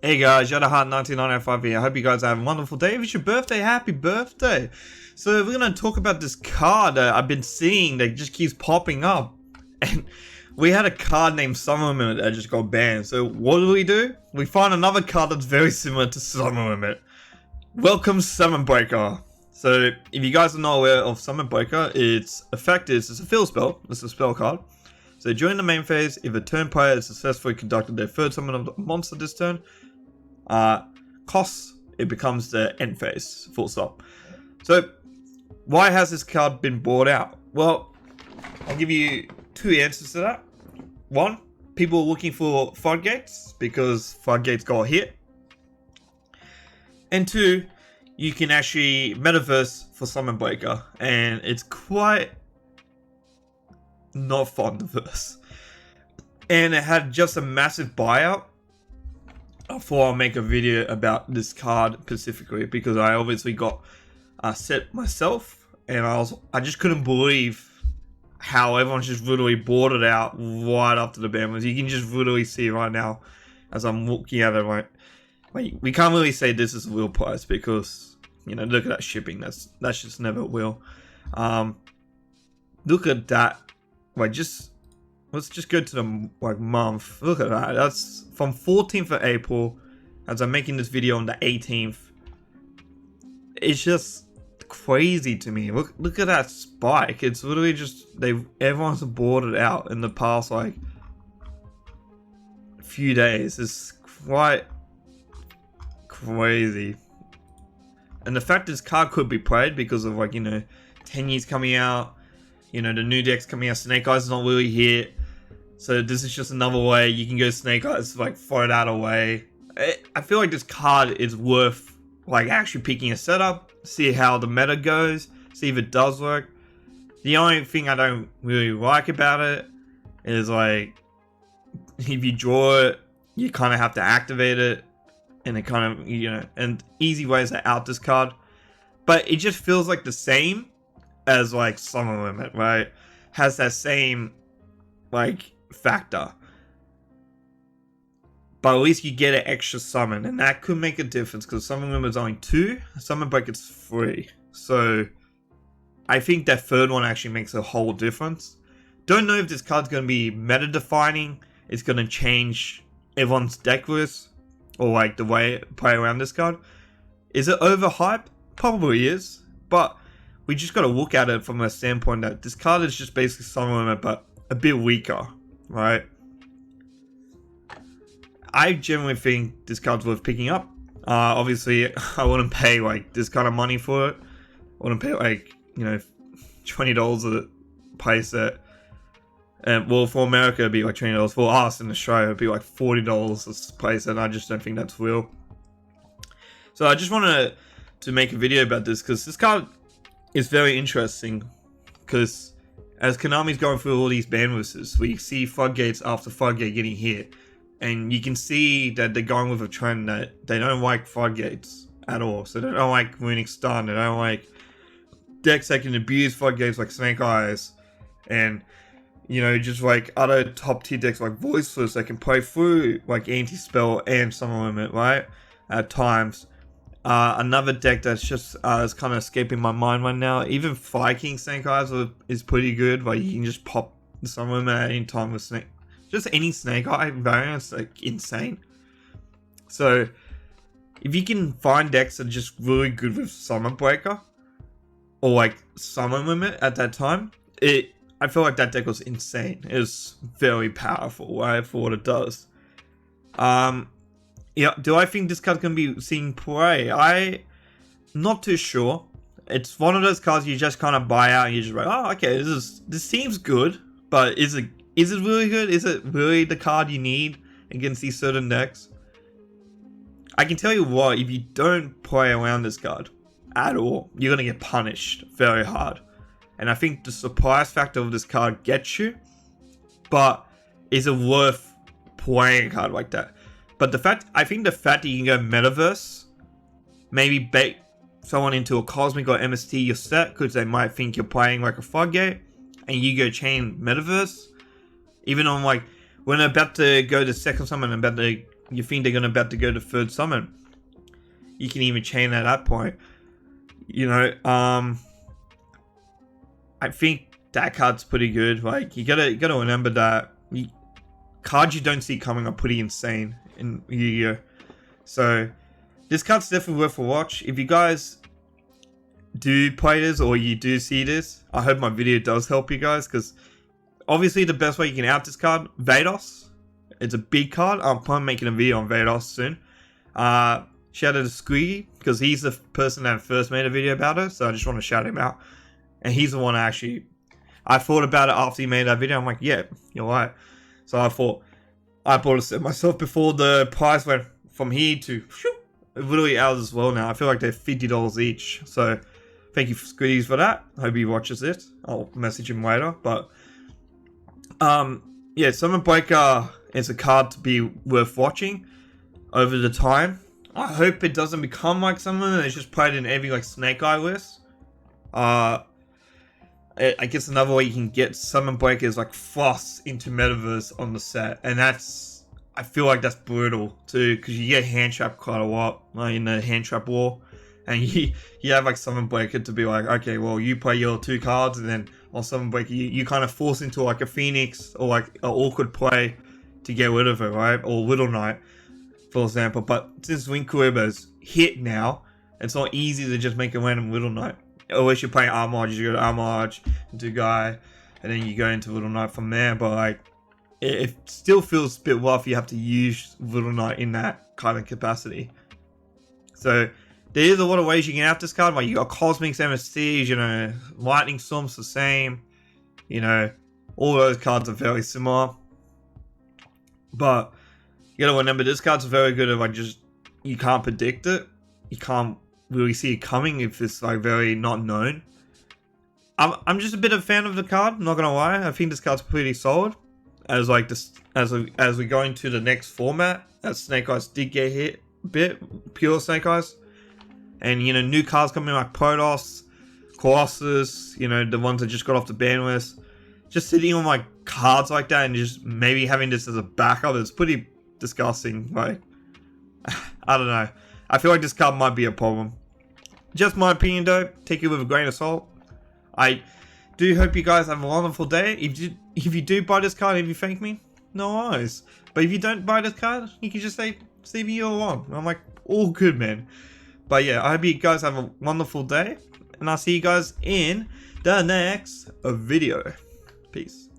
Hey guys, Yadaheart1995 here. I hope you guys are having a wonderful day. If it's your birthday, happy birthday. So we're going to talk about this card that I've been seeing that just keeps popping up. And we had a card named Summer Limit that just got banned. So what do? We find another card that's very similar to Summer Limit. Welcome Summon Breaker. So if you guys are not aware of Summon Breaker, its effect is it's a field spell. It's a spell card. So during the main phase, if a turn player has successfully conducted their third summon of the monster this turn, costs, it becomes the end phase, full stop. So why has this card been brought out? Well, I'll give you two answers to that. One, people are looking for floodgates because floodgates got hit. And two, you can actually metaverse for Summon Breaker, and it's quite not fun to verse. And it had just a massive buyout. I thought I'll make a video about this card specifically because I obviously got set myself, and I just couldn't believe how everyone just literally bought it out right after the ban was. You can just literally see right now as I'm looking at it, like we can't really say this is a real price because, you know, look at that shipping. That's just never real. Look at that. Like, let's just go to the month. Look at that. That's from 14th of April, as I'm making this video on the 18th. It's just crazy to me. Look at that spike. It's literally just everyone's bought it out in the past like few days. It's quite crazy. And the fact this card could be played because of, like, you know, 10 years coming out. You know, the new deck's coming out. Snake Eyes is not really here. So this is just another way you can go Snake Eyes, like, throw that away. I feel like this card is worth, like, actually picking a setup. See how the meta goes. See if it does work. The only thing I don't really like about it is, like, if you draw it, you kind of have to activate it. And it kind of, you know, and easy ways to out this card. But it just feels like the same as, like, Summer Limit, right? Has that same, like, factor. But at least you get an extra summon, and that could make a difference because Summer Limit is only 2, Summon Break is 3. So I think that third one actually makes a whole difference. Don't know if this card's going to be meta defining. It's going to change everyone's deck list or, like, the way play around this card. Is it overhyped? Probably is, but we just got to look at it from a standpoint that this card is just basically Summer Limit, but a bit weaker, right? I generally think this card's worth picking up. Obviously, I wouldn't pay, like, this kind of money for it. I wouldn't pay, like, you know, $20 a play set. And, well, for America, it'd be like $20. For us in Australia, it'd be like $40 a play set, and I just don't think that's real. So I just wanted to make a video about this because this card is very interesting, because as Konami's going through all these ban lists, we see floodgates after floodgate getting hit, and you can see that they're going with a trend that they don't like floodgates at all. So they don't like Runic Stun, they don't like decks that can abuse floodgates like Snake Eyes, and, you know, just like other top tier decks like Voiceless that can play through like Anti-Spell and Summer Limit, right, at times. Another deck that's just is kind of escaping my mind right now. Even Viking Snake Eyes is pretty good. Like, you can just pop some of them at any time with Snake. Just any Snake Eye variants, like, insane. So if you can find decks that are just really good with Summer Breaker or like Summer Limit at that time, I feel like that deck was insane. It was very powerful, right, for what it does. Yeah, do I think this card's going to be seen play? I'm not too sure. It's one of those cards you just kind of buy out and you're just like, oh, okay, this seems good, but is it really good? Is it really the card you need against these certain decks? I can tell you what, if you don't play around this card at all, you're going to get punished very hard. And I think the surprise factor of this card gets you, but is it worth playing a card like that? But I think the fact that you can go Metaverse, maybe bait someone into a Cosmic or MST your set, because they might think you're playing like a Floodgate, and you go chain Metaverse, even on, like, when I'm about to go to second summon, I'm about to you think they're gonna about to go to third summon. You can even chain at that point. You know, I think that card's pretty good. Like, you gotta remember that cards you don't see coming are pretty insane in Yu-Gi-Oh! So this card's definitely worth a watch. If you guys do play this or you do see this, I hope my video does help you guys, because obviously the best way you can out this card, Vados. It's a big card. I'm probably making a video on Vados soon. Shout out to Squeaky, because he's the person that first made a video about it, so I just want to shout him out. And he's the one I thought about it after he made that video. I'm like, yeah, you're right. So I thought, I bought a set myself before the price went from here to literally ours as well now. I feel like they're $50 each. So thank you for Squiddies for that. I hope he watches it. I'll message him later. But yeah, Summon Breaker is a card to be worth watching over the time. I hope it doesn't become like Summon and it's just played in every like Snake Eye list. I guess another way you can get Summon Breaker is like Frost into Metaverse on the set, and that's, I feel like that's brutal too, because you get hand trap quite a lot in the hand trap war, and you have like Summon Breaker to be like, okay, well, you play your 2 cards, and then on Summon Breaker you kind of force into like a Phoenix or like an awkward play to get rid of it, right? Or Little Knight, for example. But since Winkleber's hit now, it's not easy to just make a random Little Knight. Unless you're playing Armage, you go to Armage into Guy, and then you go into Little Knight from there. But like, it still feels a bit rough. You have to use Little Knight in that kind of capacity. So there is a lot of ways you can out this card. Like, you got Cosmic MSTs, you know, Lightning Storm's the same. You know, all those cards are very similar. But you gotta remember, this card's very good if you can't predict it. You can't really see it coming if it's like very not known. I'm just a bit of a fan of the card, not gonna lie. I think this card's pretty solid. As like this, as we go into the next format, as Snake Eyes did get hit a bit, pure Snake Eyes, and you know, new cards coming like Protoss, Colossus, you know, the ones that just got off the ban list. Just sitting on like cards like that and just maybe having this as a backup is pretty disgusting. Like, I don't know. I feel like this card might be a problem. Just my opinion though. Take it with a grain of salt. I do hope you guys have a wonderful day. If you do buy this card, if you thank me, no worries. But if you don't buy this card, you can just say, Stevie, you're wrong. I'm like, all good, man. But yeah, I hope you guys have a wonderful day. And I'll see you guys in the next video. Peace.